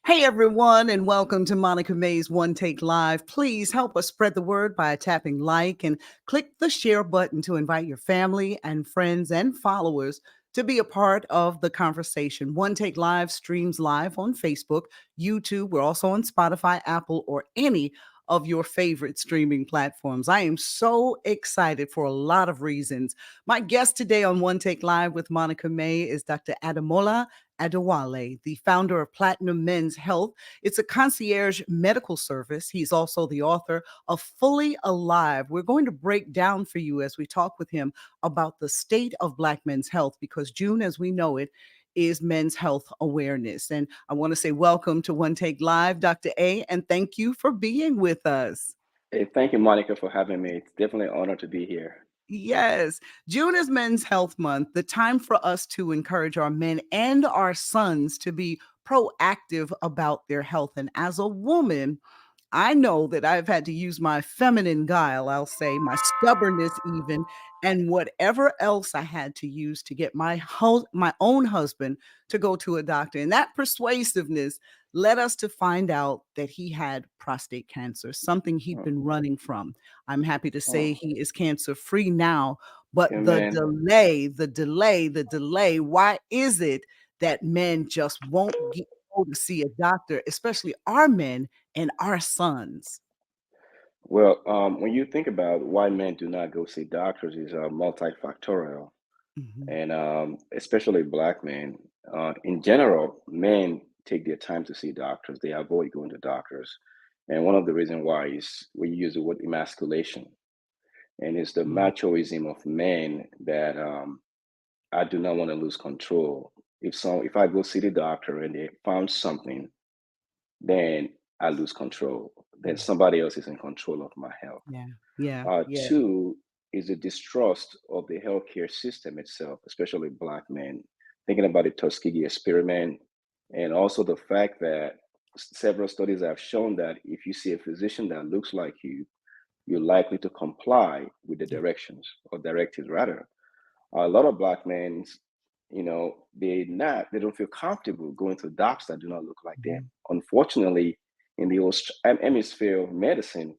Hey everyone, and welcome to Monica May's One Take Live. Please help us spread the word by tapping like and click the share button to invite your family and friends and followers to be a part of the conversation. One Take Live streams live on Facebook, YouTube. We're also on Spotify, Apple, or any of your favorite streaming platforms. I am so excited for a lot of reasons. My guest today on One Take Live with Monica May is Dr. Ademola Adewale, the founder of Platinum Men's Health. It's a concierge medical service. He's also the author of Fully Alive. We're going to break down for you as we talk with him about the state of Black men's health, because June, as we know it, is Men's Health Awareness. And I want to say welcome to One Take Live, Dr. A, and thank you for being with us. Hey, thank you, Monica, for having me. It's definitely an honor to be here. Yes. June is Men's Health Month, the time for us to encourage our men and our sons to be proactive about their health. And as a woman, I know that I've had to use my feminine guile, I'll say, my stubbornness even, and whatever else I had to use to get my own husband to go to a doctor. And that persuasiveness led us to find out that he had prostate cancer, something he'd Oh, been running from. I'm happy to say oh, he is cancer free now, but the amen. delay, the delay, the delay, why is it that men just won't go to see a doctor, especially our men and our sons? Well, when you think about why men do not go see doctors, is multifactorial, Mhm. and especially black men. In general, men take their time to see doctors. They avoid going to doctors, and one of the reasons why is we use the word emasculation, and it's the Mm, machoism of men that I do not want to lose control. If I go see the doctor and they found something, then I lose control. Then mm. somebody else is in control of my health. Yeah, yeah, yeah. Two is the distrust of the healthcare system itself, especially Black men. Thinking about the Tuskegee experiment, and also the fact that several studies have shown that if you see a physician that looks like you, you're likely to comply with the Yeah. directions or directives rather. A lot of Black men, they don't feel comfortable going to docs that do not look like them. Mhm. Unfortunately, in the hemisphere of medicine,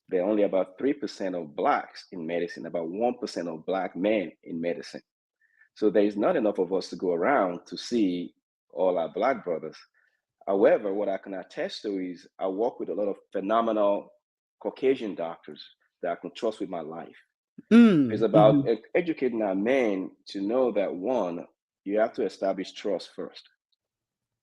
there are only about 3% of Blacks in medicine, about 1% of Black men in medicine. So there is not enough of us to go around to see all our Black brothers. However, what I can attest to is I work with a lot of phenomenal Caucasian doctors that I can trust with my life. It's about Mhm. educating our men to know that one, you have to establish trust first.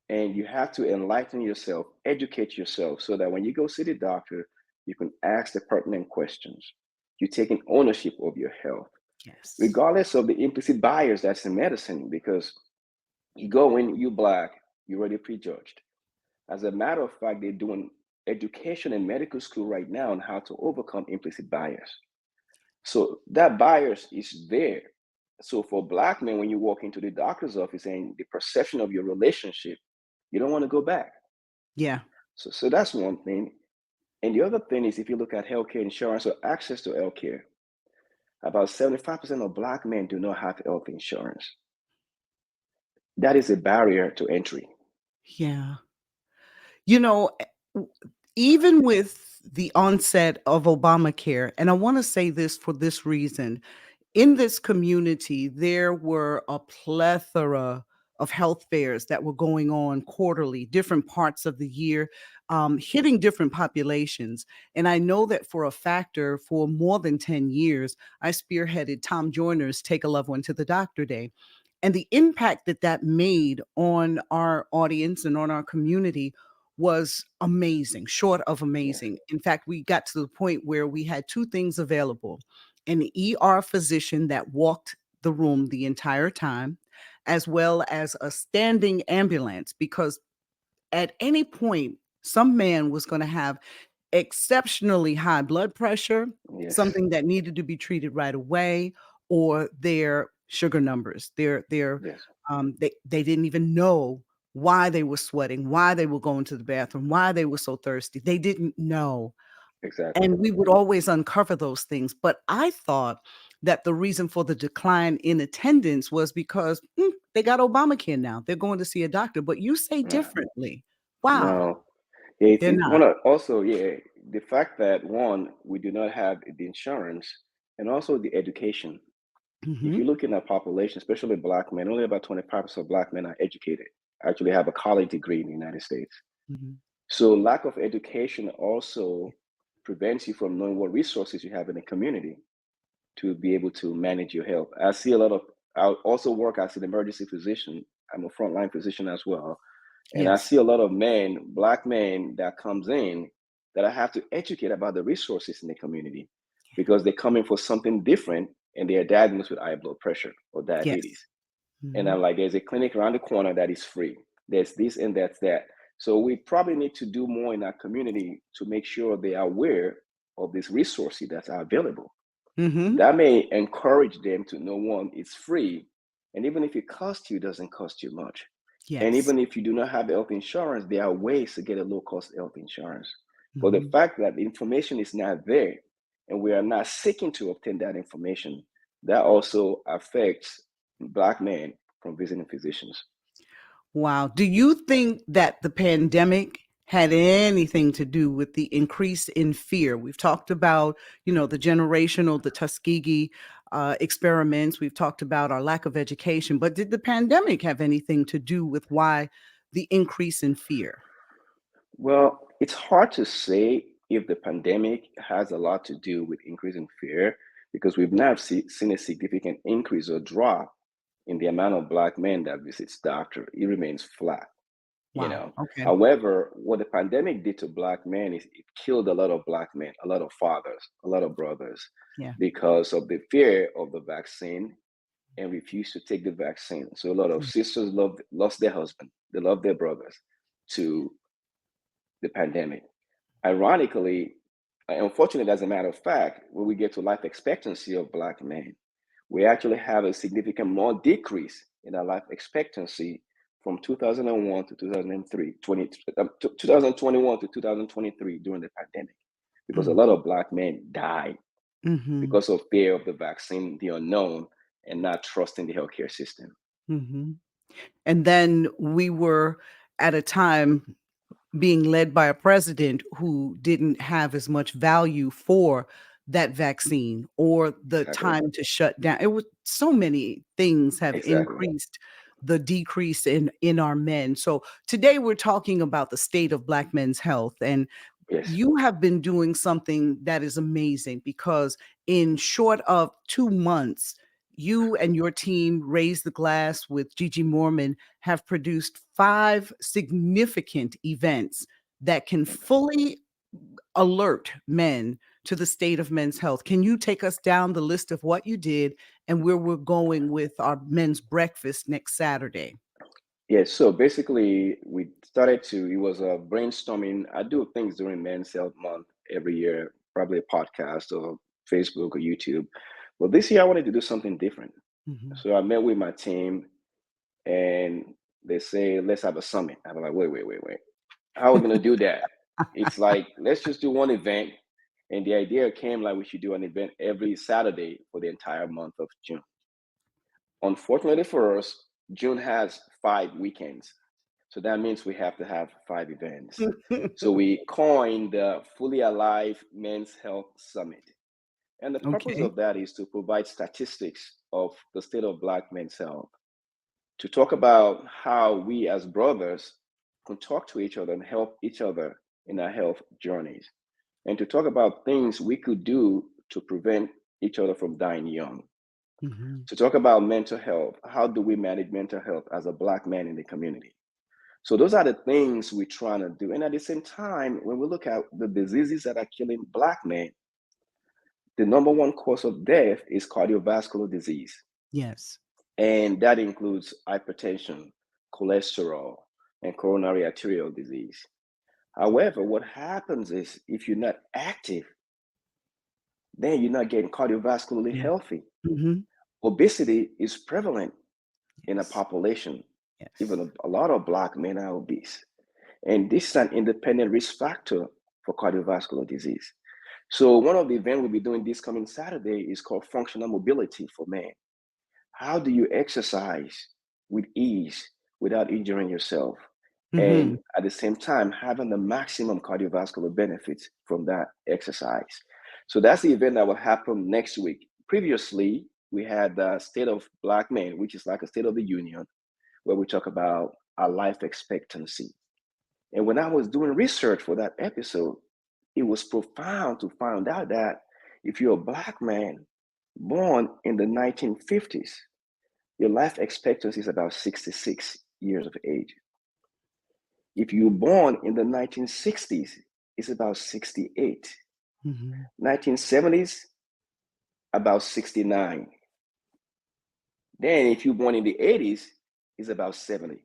And you have to enlighten yourself, educate yourself so that when you go see the doctor, you can ask the pertinent questions. You're taking ownership of your health, Yes. regardless of the implicit bias that's in medicine, because you go in, you Black, you're already prejudged. As a matter of fact, they're doing education in medical school right now on how to overcome implicit bias. So that bias is there. So for Black men, when you walk into the doctor's office and the perception of your relationship, you don't want to go back. Yeah. So that's one thing. And the other thing is if you look at healthcare insurance or access to healthcare, about 75% of Black men do not have health insurance. That is a barrier to entry. Yeah. You know, w even with the onset of Obamacare, and I wanna say this for this reason, in this community, there were a plethora of health fairs that were going on quarterly, different parts of the year, hitting different populations. And I know that for a factor, for more than 10 years, I spearheaded Tom Joyner's Take a Loved One to the Doctor Day. And the impact that that made on our audience and on our community was amazing, short of Yeah, amazing. In fact, we got to the point where we had two things available: an ER physician that walked the room the entire time, as well as a standing ambulance, because at any point, some man was going to have exceptionally high blood pressure, yes, something that needed to be treated right away, or their sugar numbers. yes, They didn't even know why they were sweating, why they were going to the bathroom, why they were so thirsty. They didn't know. exactly. And we would always uncover those things. But I thought that the reason for the decline in attendance was because they got Obamacare now. They're going to see a doctor. But you say Yeah. differently. Wow. No. Yeah, if They're you not. want to also, yeah, the fact that one, we do not have the insurance and also the education. If you Mhm. look in our population, especially black men, only about 25% of black men are educated, actually have a college degree in the United States. Mhm. So lack of education also prevents you from knowing what resources you have in the community to be able to manage your health. I also work as an emergency physician. I'm a frontline physician as well. And I Yes. see a lot of men, black men that comes in that I have to educate about the resources in the community because they come in for something different and they are diagnosed with high blood pressure or diabetes. Yes. And I'm Mhm. like, there's a clinic around the corner that is free. There's this and that's that. So we probably need to do more in our community to make sure they are aware of these resources that are available. Mhm. That may encourage them to know one, it's free. And even if it costs you, it doesn't cost you much. And Yes. even if you do not have health insurance, there are ways to get a low cost health insurance. But the Mhm. fact that the information is not there and we are not seeking to obtain that information, that also affects Black men from visiting physicians. Wow. Do you think that the pandemic had anything to do with the increase in fear? We've talked about, the generational, the Tuskegee experiments. We've talked about our lack of education, but did the pandemic have anything to do with why the increase in fear? Well, it's hard to say if the pandemic has a lot to do with increasing fear because we've not seen a significant increase or drop in the amount of Black men that visits doctor. It remains flat. you Wow. know Okay. However, what the pandemic did to black men is it killed a lot of black men, a lot of fathers, a lot of brothers, Yeah. because of the fear of the vaccine and refused to take the vaccine. So a lot of Mm. sisters lost their husband, they loved their brothers to the pandemic. Ironically, unfortunately, as a matter of fact, when we get to life expectancy of black men, we actually have a significant more decrease in our life expectancy from 2001 to 2003, 2021 to 2023 during the pandemic, because a Mm. lot of black men died Mhm. because of fear of the vaccine, the unknown, and not trusting the healthcare system. Mhm. And then we were at a time being led by a president who didn't have as much value for that vaccine or the Exactly. time to shut down. It was so many things have Exactly. increased the decrease in our men. So today we're talking about the state of black men's health, and Yes. you have been doing something that is amazing because in short of 2 months, you and your team, Raise the Glass with Gigi Mormon, have produced 5 significant events that can fully alert men to the state of men's health. Can you take us down the list of what you did and where we're going with our men's breakfast next Saturday? Yes, so basically, we started to, it was a brainstorming. I do things during Men's Health Month every year, probably a podcast or Facebook or YouTube. But this year, I wanted to do something different. Mhm. So I met with my team and they say, let's have a summit. I'm like, wait. How are we going to do that? It's like, let's just do one event. And the idea came like we should do an event every Saturday for the entire month of June. Unfortunately for us, June has 5 weekends. So that means we have to have 5 events. So we coined the Fully Alive Men's Health Summit. And the purpose Okay. of that is to provide statistics of the state of Black men's health, to talk about how we as brothers can talk to each other and help each other in our health journeys, and to talk about things we could do to prevent each other from dying young, Mhm. to talk about mental health. How do we manage mental health as a Black man in the community? So those are the things we're trying to do. And at the same time, when we look at the diseases that are killing Black men, the number one cause of death is cardiovascular disease. Yes. And that includes hypertension, cholesterol, and coronary arterial disease. However, what happens is if you're not active, then you're not getting cardiovascularly Yeah. healthy. Mhm. Obesity is prevalent in a Yes. population. Even Yes. a lot of Black men are obese. And this is an independent risk factor for cardiovascular disease. So one of the events we'll be doing this coming Saturday is called functional mobility for men. How do you exercise with ease without injuring yourself? Mhm. and at the same time having the maximum cardiovascular benefits from that exercise. So that's the event that will happen next week. Previously, we had the State of Black Men, which is like a State of the Union, where we talk about our life expectancy. And when I was doing research for that episode, it was profound to find out that if you're a Black man born in the 1950s, your life expectancy is about 66 years of age. If you're born in the 1960s, it's about 68. Mhm. 1970s, about 69. Then if you're born in the 80s, it's about 70.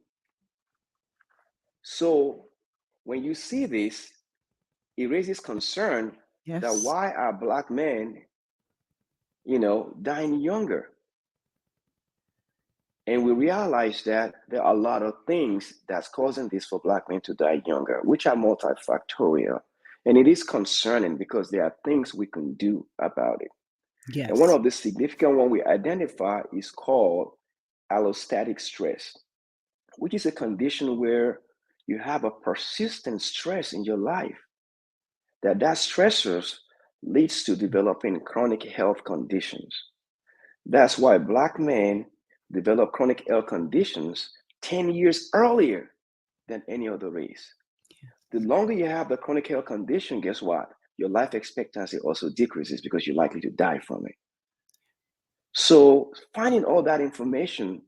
So when you see this, it raises concern that Yes. why are Black men, dying younger? And we realize that there are a lot of things that's causing this for Black men to die younger, which are multifactorial. And it is concerning because there are things we can do about it. And one Yes. of the significant one we identify is called allostatic stress, which is a condition where you have a persistent stress in your life, that stressors leads to developing chronic health conditions. That's why Black men develop chronic health conditions 10 years earlier than any other race. The longer you have the chronic health condition, guess what? Your life expectancy also decreases because you're likely to die from it. So finding all that information,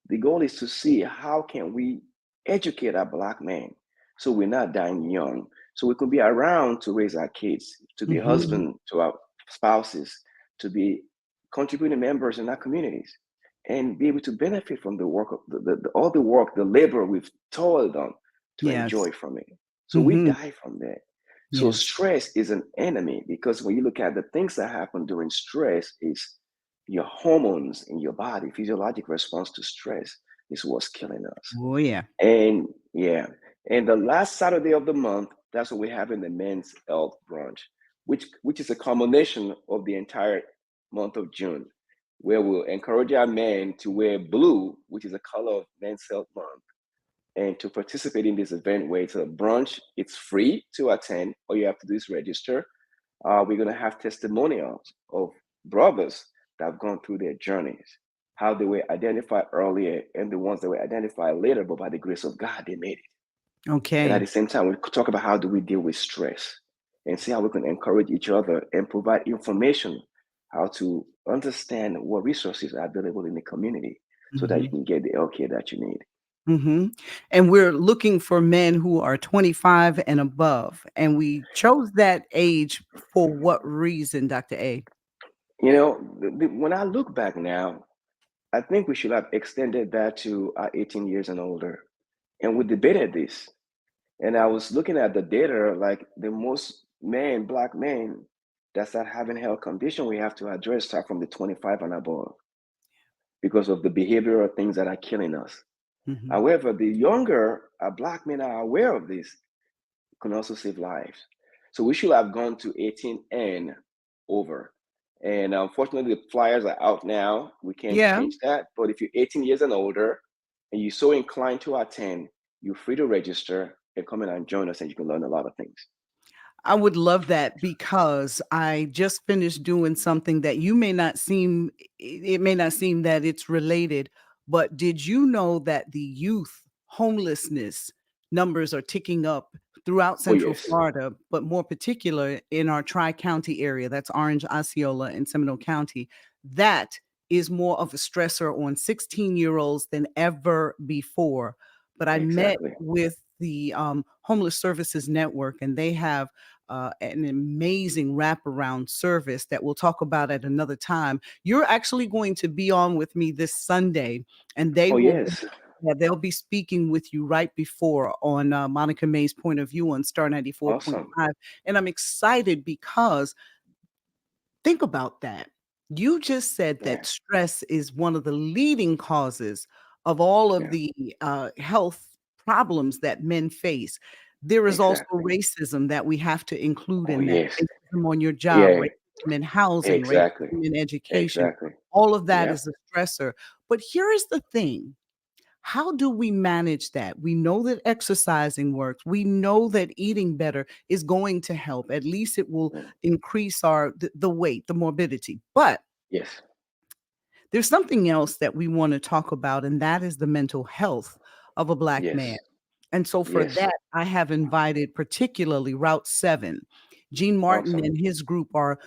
the goal is to see how can we educate our Black men so we're not dying young, so we can be around to raise our kids, to be Mhm. husband to our spouses, to be contributing members in our communities, and be able to benefit from the work of all the work, the labor we've toiled on to Yes. enjoy from it. So we Mhm. die from that. So Yes. stress is an enemy because when you look at the things that happen during stress, is your hormones in your body, physiologic response to stress is what's killing us. Oh, yeah. And yeah, and the last Saturday of the month, that's what we have in the men's health brunch, which is a combination of the entire month of June, where we'll encourage our men to wear blue, which is a color of men's health month, and to participate in this event where it's a brunch. It's free to attend. All you have to do is register. We're going to have testimonials of brothers that have gone through their journeys, how they were identified earlier and the ones that were identified later, but by the grace of God, they made it. And at Okay. the same time, we could talk about how do we deal with stress and see how we can encourage each other and provide information how to understand what resources are available in the community so that you Mhm. can get the health care that you need. Mhm. And we're looking for men who are 25 and above, and we chose that age for what reason, Dr. A? When I look back now, I think we should have extended that to 18 years and older. And we debated this. And I was looking at the data, like the most men, Black men, that start having health condition we have to address start from the 25 and above because of the behavioral things that are killing us. Mhm. However, the younger Black men are aware of this, can also save lives. So we should have gone to 18 and over. And unfortunately, the flyers are out now. We can't Yeah. change that. But if you're 18 years and older and you're so inclined to attend, you're free to register and come in and join us, and you can learn a lot of things. I would love that because I just finished doing something that you may not seem it may not seem that it's related, but did you know that the youth homelessness numbers are ticking up throughout Oh, Central yes. Florida, but more particular in our Tri-County area, that's Orange, Osceola, and Seminole County. That is more of a stressor on 16-year-olds than ever before. But I met Exactly. with the Homeless Services Network, and they have an amazing wraparound service that we'll talk about at another time. You're actually going to be on with me this Sunday, and they Oh, will be, yes. yeah, they'll be speaking with you right before on Monica May's point of view on Star Awesome. 94.5. And I'm excited because think about that. You just said Yeah. that stress is one of the leading causes of all of Yeah. the health problems that men face. There is also Exactly. racism that we have to include Oh, in that. yes. Racism on your job, Yeah. racism in housing, Exactly. racism in education. Exactly. All of that Yeah. is a stressor. But here is the thing. How do we manage that? We know that exercising works. We know that eating better is going to help. At least it will Mm. increase the weight, the morbidity. But Yes, there's something else that we want to talk about, and that is the mental health of a Black man. yes, And so for yes. that, I have invited particularly Route 7. Gene Martin Awesome. and his group are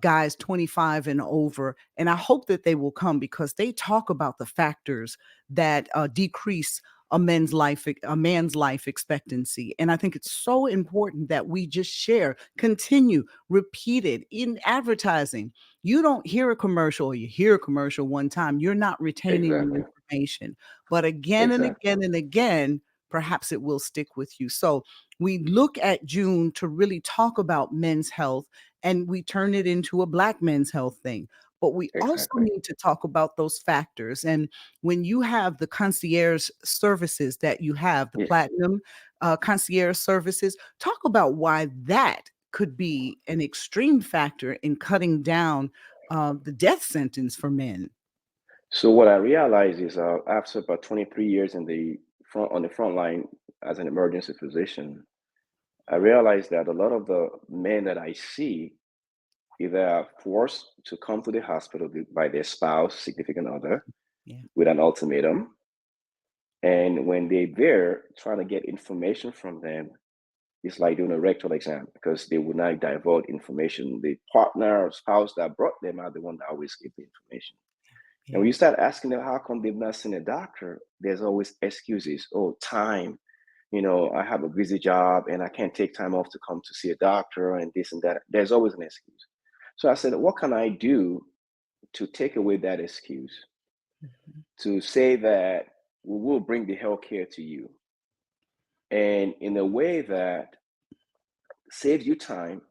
guys 25 and over. And I hope that they will come because they talk about the factors that decrease a man's life expectancy. And I think it's so important that we just share, continue, repeat it in advertising. You don't hear a commercial or you hear a commercial one time, you're not retaining the Exactly. information. But again and Exactly. again and again, perhaps it will stick with you. So we look at June to really talk about men's health and we turn it into a Black men's health thing. But we also Exactly. need to talk about those factors. And when you have the concierge services that you have, the Yes. platinum concierge services, talk about why that could be an extreme factor in cutting down the death sentence for men. So what I realized is after about 23 years on the front line as an emergency physician, I realized that a lot of the men that I see either are forced to come to the hospital by their spouse, significant other, Yeah. with an ultimatum. And when they're there trying to get information from them, it's like doing a rectal exam because they would not divulge information. The partner or spouse that brought them are the one that always give the information. And when Yeah. you start asking them how come they've not seen a doctor, there's always excuses. Oh, time. I have a busy job and I can't take time off to come to see a doctor and this and that. There's always an excuse. So I said, what can I do to take away that excuse? Mhm. To say that we will bring the healthcare to you and in a way that saves you time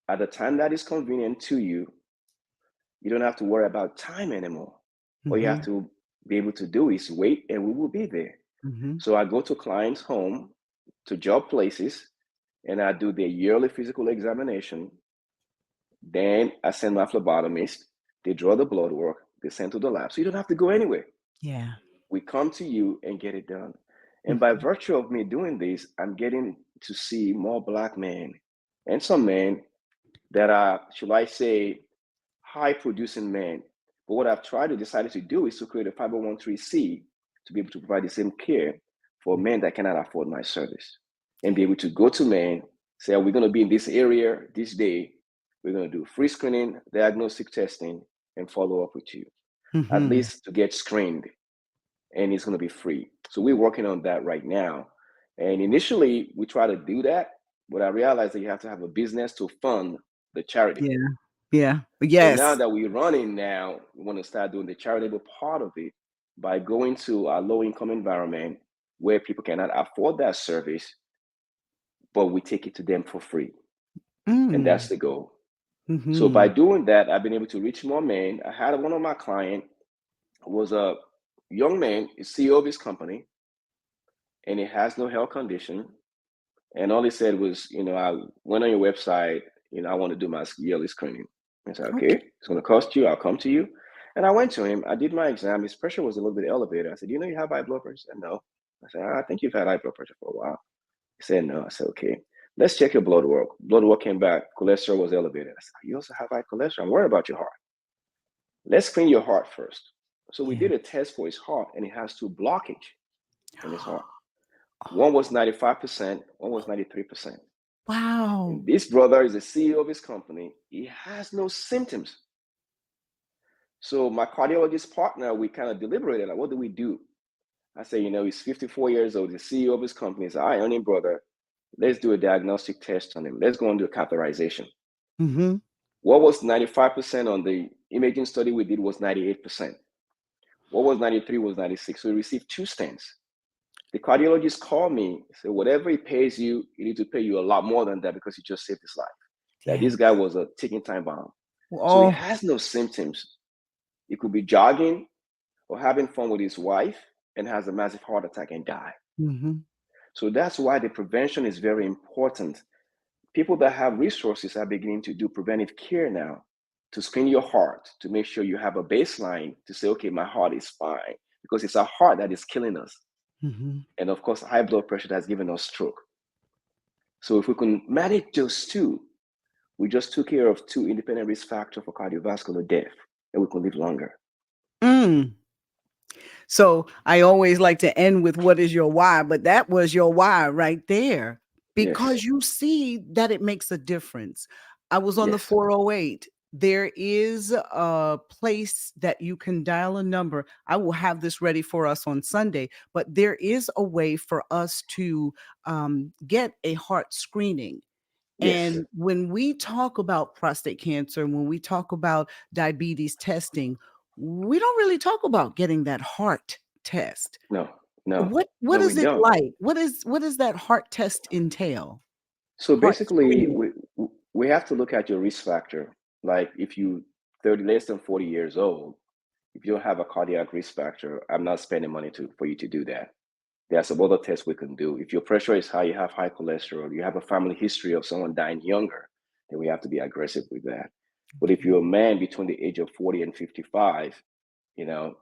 at a time that is convenient to you. You don't have to worry about time anymore. All you have Mhm. to be able to do is wait and we will be there. Mhm. So I go to clients' home, to job places, and I do their yearly physical examination. Then I send my phlebotomist. They draw the blood work. They send to the lab. So you don't have to go anywhere. Yeah. We come to you and get it done. And by Mhm. virtue of me doing this, I'm getting to see more Black men and some men that are, should I say, high producing men. But what I've tried to decided to do is to create a 501c to be able to provide the same care for men that cannot afford my service and be Yeah. able to go to men, say, we're going to be in this area this day. We're going to do free screening, diagnostic testing, and follow up with you, at Mhm. least to get screened. And it's going to be free. So we're working on that right now. And initially, we try to do that, but I realized that you have to have a business to fund the charity. Yeah. Yeah. So now Yes. that we're running now, we want to start doing the charitable part of it by going to a low income environment where people cannot afford that service, but we take it to them for free. And that's Mm. the goal. So by Mhm. doing that, I've been able to reach more men. I had one of my clients who was a young man, a CEO of his company, and he has no health condition. And all he said was, I went on your website, I want to do my yearly screening. I said, okay, Okay. it's going to cost you. I'll come to you. And I went to him. I did my exam. His pressure was a little bit elevated. I said, you have high blood pressure? He said, no. I said, I think you've had high blood pressure for a while. He said, no. I said, okay, let's check your blood work. Blood work came back. Cholesterol was elevated. I said, you also have high cholesterol. I'm worried about your heart. Let's screen your heart first. So we Yeah. did a test for his heart, and he has two blockage in his heart. One was 95%, one was 93%. Wow. And this brother is the CEO of his company. He has no symptoms. So my cardiologist partner, we kind of deliberated, like, what do we do? I say, he's 54 years old, the CEO of his company. He said, all right, honey, brother, let's do a diagnostic test on him. Let's go and do a catheterization. Mhm. What was 95% on the imaging study we did was 98%. What was 93 was 96. So we received two stents. The cardiologist called me, said, whatever he pays you, he need to pay you a lot more than that because he just saved his life. That this guy Yes. was a ticking time bomb. So he Oh. has no symptoms. He could be jogging or having fun with his wife and has a massive heart attack and die. Mhm. So that's why the prevention is very important. People that have resources are beginning to do preventive care now to screen your heart to make sure you have a baseline to say, okay, my heart is fine because it's our heart that is killing us. Mhm. And of course, high blood pressure that's given us stroke. So if we can manage those two, we just took care of two independent risk factors for cardiovascular death, and we can live longer. Mm. So I always like to end with what is your why, but that was your why right there Yes, because you see that it makes a difference. I was on the yes, 408. There is a place that you can dial a number. I will have this ready for us on Sunday, but there is a way for us to get a heart screening. yes. And when we talk about prostate cancer, when we talk about diabetes testing, we don't really talk about getting that heart test. No, no, What no, we is it don't. like? What does that heart test entail? So Heart basically, screening. we have to look at your risk factor. Like if you 30 less than 40 years old, if you don't have a cardiac risk factor, I'm not spending money for you to do that. There are some other tests we can do. If your pressure is high, you have high cholesterol, you have a family history of someone dying younger, then we have to be aggressive with that. But if Okay. you're a man between the age of 40 and 55, you know,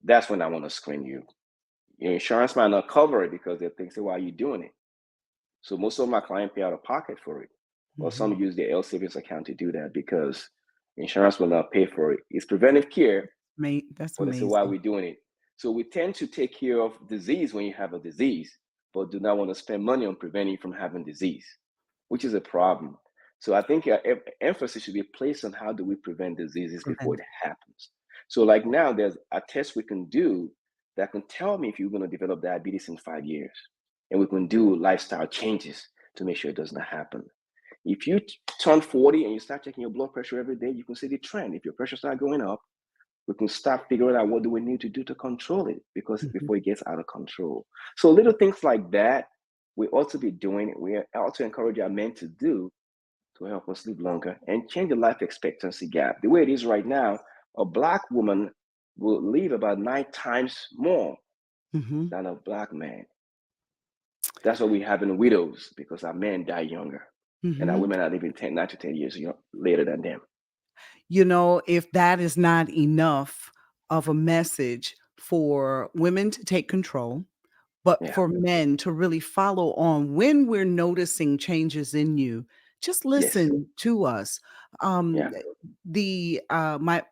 that's when I want to screen you. Your insurance might not cover it because they think, say, why are you doing it? So most of my clients pay out of pocket for it. Or some Mhm. use their L savings account to do that because insurance will not pay for it. It's preventive care, That's but they say, why are amazing. we doing it? So we tend to take care of disease when you have a disease, but do not want to spend money on preventing you from having disease, which is a problem. So I think emphasis should be placed on how do we prevent diseases before Prevent. it happens. So like now, there's a test we can do that can tell me if you're going to develop diabetes in 5 years, and we can do lifestyle changes to make sure it does not happen. If you turn 40 and you start checking your blood pressure every day, you can see the trend. If your pressure start going up, we can start figuring out what do we need to do to control it because Mhm. before it gets out of control. So little things like that we ought to be doing. We ought to encourage our men to do to help us live longer and change the life expectancy gap. The way it is right now, a black woman will live about 9 times more Mhm. than a black man. That's why we have in widows because our men die younger and our Mhm. women are living 9 to 10 years later than them. If that is not enough of a message for women to take control, but Yeah. for men to really follow on when we're noticing changes in you, just Yes. listen to us. Um, Yeah.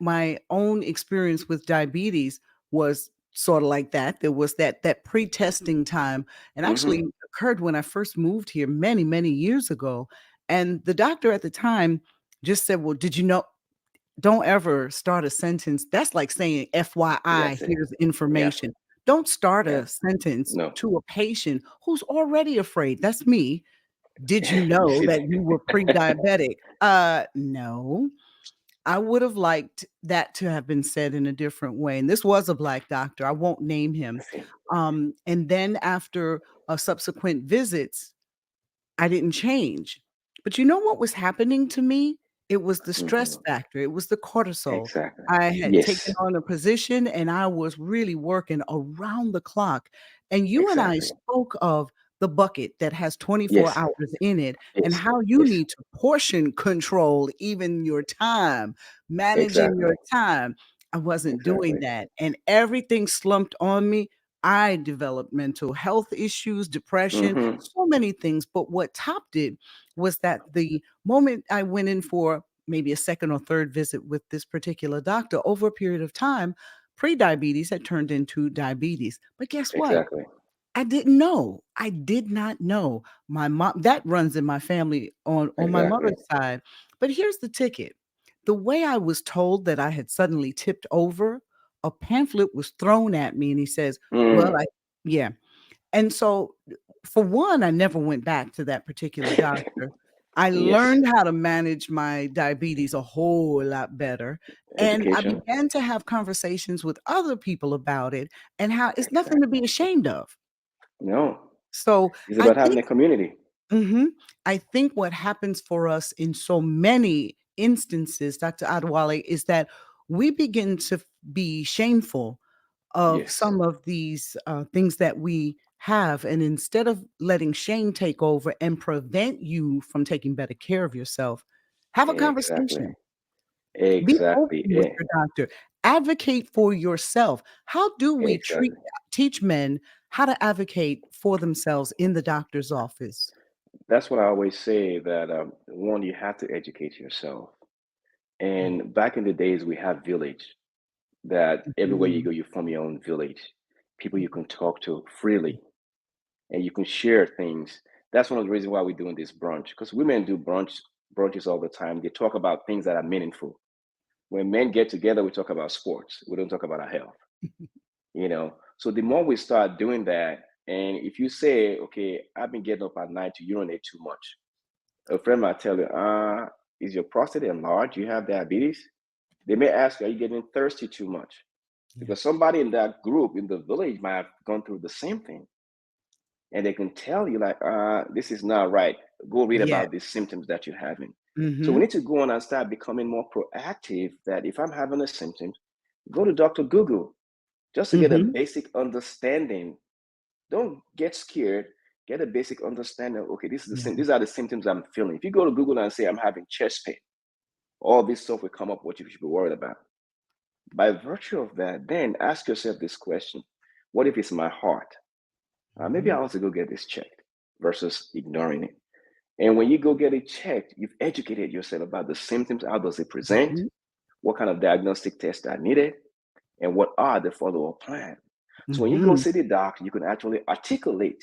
my own experience with diabetes was sort of like that. There was that pre-testing time, and Mm-hmm. actually occurred when I first moved here many years ago. And the doctor at the time just said, "Well, did you know?" Don't ever start a sentence. That's like saying, FYI, That's it. here's Yeah. information. Don't start Yeah. a sentence No. to a patient who's already afraid. That's me. Did you You know see that you were that? pre-diabetic? No. I would have liked that to have been said in a different way. And this was a black doctor. I won't name him. See. And then after subsequent visits, I didn't change. But you know what was happening to me? It was the stress Mhm. factor. It was the cortisol. Exactly. I had taken Yes. on a position and I was really working around the clock. And you and I Exactly. spoke of the bucket that has 24 Yes. hours in it and Yes. how you Yes. need to portion control even your time, managing Exactly. your time. I wasn't doing Exactly. that. And everything slumped on me. I developed mental health issues, depression, Mm-hmm. so many things. But what topped it was that the moment I went in for maybe a second or third visit with this particular doctor over a period of time, pre-diabetes had turned into diabetes. But guess what? Exactly. I didn't know. I did not know. My mom, that runs in my family on my Exactly. mother's side. But here's the ticket. The way I was told that I had suddenly tipped over, a pamphlet was thrown at me and he says, "Well, Mm. yeah." And so, for one, I never went back to that particular doctor. I Yes. learned how to manage my diabetes a whole lot better, and I Education. began to have conversations with other people about it and how it's nothing to Exactly. be ashamed of. No. So, It's I about having think a community. mhm, I think what happens for us in so many instances, Dr. Adewale, is that we begin to be shameful of Yes. some of these things that we have. And instead of letting shame take over and prevent you from taking better care of yourself, have a Exactly. conversation. Be Exactly. open with your doctor. advocate for yourself. How do we Exactly. teach men how to advocate for themselves in the doctor's office? That's what I always say that one, you have to educate yourself. And back in the days, we have village that everywhere you Mhm. go, you form your own village, people you can talk to freely and you can share things. That's one of the reasons why we're doing this brunch because women do brunches all the time. They talk about things that are meaningful. When men get together, we talk about sports. We don't talk about our health, you know. So the more we start doing that, and if you say, okay, I've been getting up at night to urinate too much, a friend might tell you, is your prostate enlarged? You have diabetes? They may ask, are you getting thirsty too much? Yeah. Because somebody in that group in the village might have gone through the same thing. And they can tell you, like, this is not right. Go read Yeah. about these symptoms that you're having. So we Mhm. need to go on and start becoming more proactive that if I'm having a symptom, go to Dr. Google just to get a Mhm. basic understanding. Don't get scared. Get a basic understanding. Okay, Yeah. these are the symptoms I'm feeling. If you go to Google and say I'm having chest pain, all this stuff will come up what you should be worried about. By virtue of that, then ask yourself this question: what if it's my heart? Maybe I Mhm. want to go get this checked versus ignoring it. And when you go get it checked, you've educated yourself about the symptoms. How does it present? Mhm. What kind of diagnostic tests are needed? And what are the follow-up plan? So when you go Mhm. see the doctor, you can actually articulate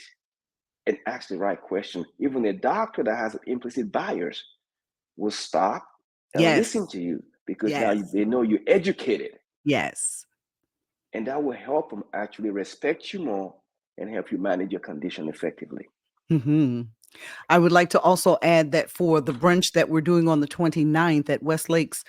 and ask the right question. Even a doctor that has implicit bias will stop and listen Yes. to you because now Yes. they know you're educated. Yes. And that will help them actually respect you more and help you manage your condition effectively. Mhm. I would like to also add that for the brunch that we're doing on the 29th at Westlake's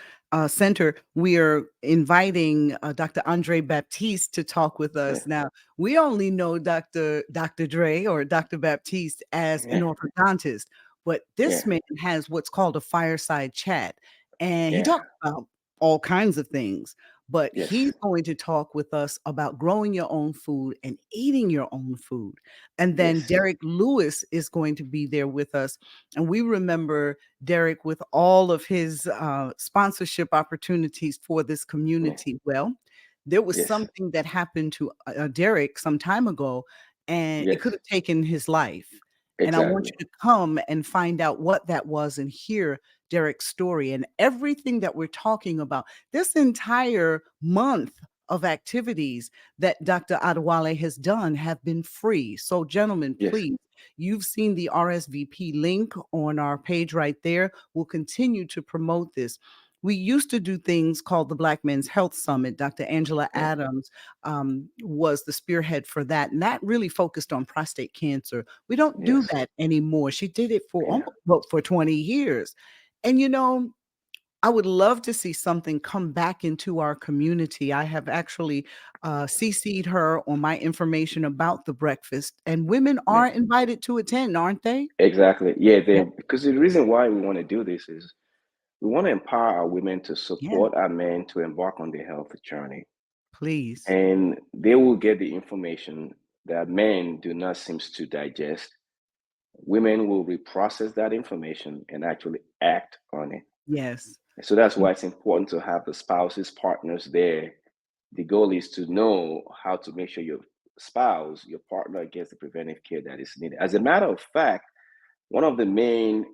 Center, we are inviting Dr. Andre Baptiste to talk with Yeah, us. Now, we only know Dr. Dre or Dr. Baptiste as an yeah, orthodontist, but yeah, this man has what's called a fireside chat, and he yeah, talks about all kinds of things. But yes, he's going to talk with us about growing your own food and eating your own food. And then yes, Derek Lewis is going to be there with us. And we remember Derek with all of his sponsorship opportunities for this yeah, community. Well, there was yes, something that happened to Derek some time ago, and it could yes, have taken his life. And I want exactly. you to come and find out what that was and hear Derek's story and everything that we're talking about. This entire month of activities that Dr. Adewale has done have been free. So, gentlemen, Yes, please, you've seen the RSVP link on our page right there. We'll continue to promote this. We used to do things called the Black Men's Health Summit. Dr. Angela yeah, Adams was the spearhead for that, and that really focused on prostate cancer. We don't do yes, that anymore. She did it for yeah, almost, well, for 20 years. And I would love to see something come back into our community. I have actually CC'd her on my information about the breakfast, and women yeah, are invited to attend, aren't they? exactly. Yeah, Yep. then because the reason why we want to do this is we want to empower our women to Yeah, support our men to embark on their health journey. please. And they will get the information that men do not seem to digest. Women will reprocess that information and actually act on it. Yes. So that's why it's important to have the spouses, partners there. The goal is to know how to make sure your spouse, your partner gets the preventive care that is needed. As a matter of fact, one of the main,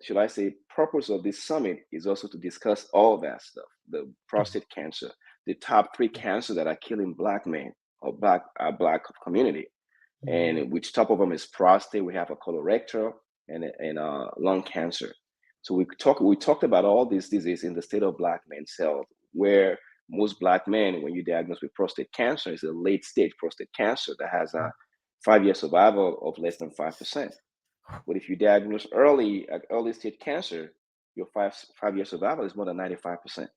should I say, purpose of this summit is also to discuss all that stuff, the prostate cancer, the top three cancers that are killing black men or black community. Mhm. And which top of them is prostate, we have a colorectal and lung cancer. So we talked about all these diseases in the state of black men's health, where most black men, when you diagnose with prostate cancer, is a late stage prostate cancer that has a 5 year survival of less than 5%. But if you diagnose early, at early stage cancer, your five-year survival is more than 95%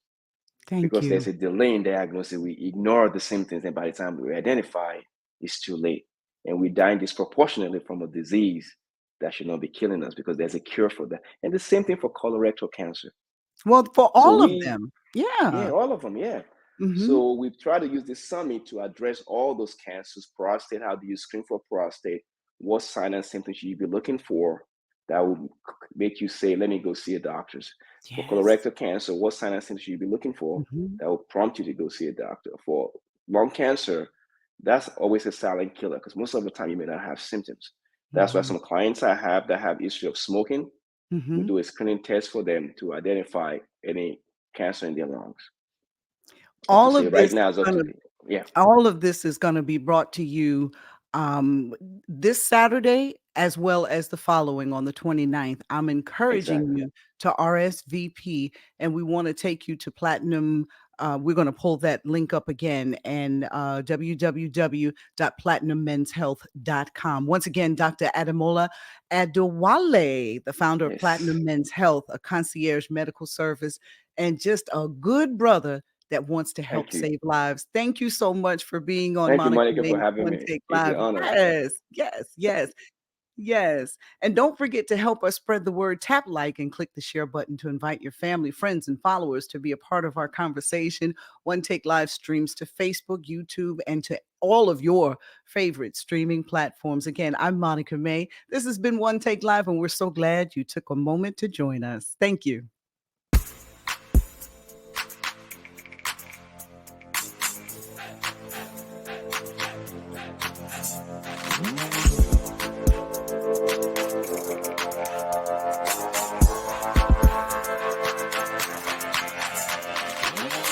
Thank because you. there's a delay in diagnosis. We ignore the symptoms, and by the time we identify, it's too late. And we die disproportionately from a disease that should not be killing us because there's a cure for that. And the same thing for colorectal cancer. Well, for So all of them. yeah, Yeah. all of them, yeah. Mhm. So we've tried to use this summit to address all those cancers, prostate, how do you screen for prostate, what sign and symptoms should you be looking for, that will make you say, let me go see a doctor. For Yes. colorectal cancer, what sign and symptoms should you be looking for Mhm. that will prompt you to go see a doctor? For lung cancer, that's always a silent killer because most of the time you may not have symptoms. That's why Mhm. some clients I have that have history of smoking, we Mhm. do a screening test for them to identify any cancer in their lungs. And to All say of this right now is is up to gonna the, yeah, All of this is gonna be brought to you, um, this Saturday as well as the following on the 29th. I'm encouraging exactly. you to RSVP, and we wanna take you to Platinum. We're gonna pull that link up again and, www.platinummenshealth.com. Once again, Dr. Ademola Adewale, the founder of Yes. Platinum Men's Health, a concierge medical service, and just a good brother that wants to help Thank you. save lives. Thank you so much for being on Thank you, Monica Monica, for May's having One me. Take It's an Live. honor. Yes, yes, yes, yes. And don't forget to help us spread the word. Tap like and click the share button to invite your family, friends, and followers to be a part of our conversation. One Take Live streams to Facebook, YouTube, and to all of your favorite streaming platforms. Again, I'm Monica May. This has been One Take Live, and we're so glad you took a moment to join us. Thank you.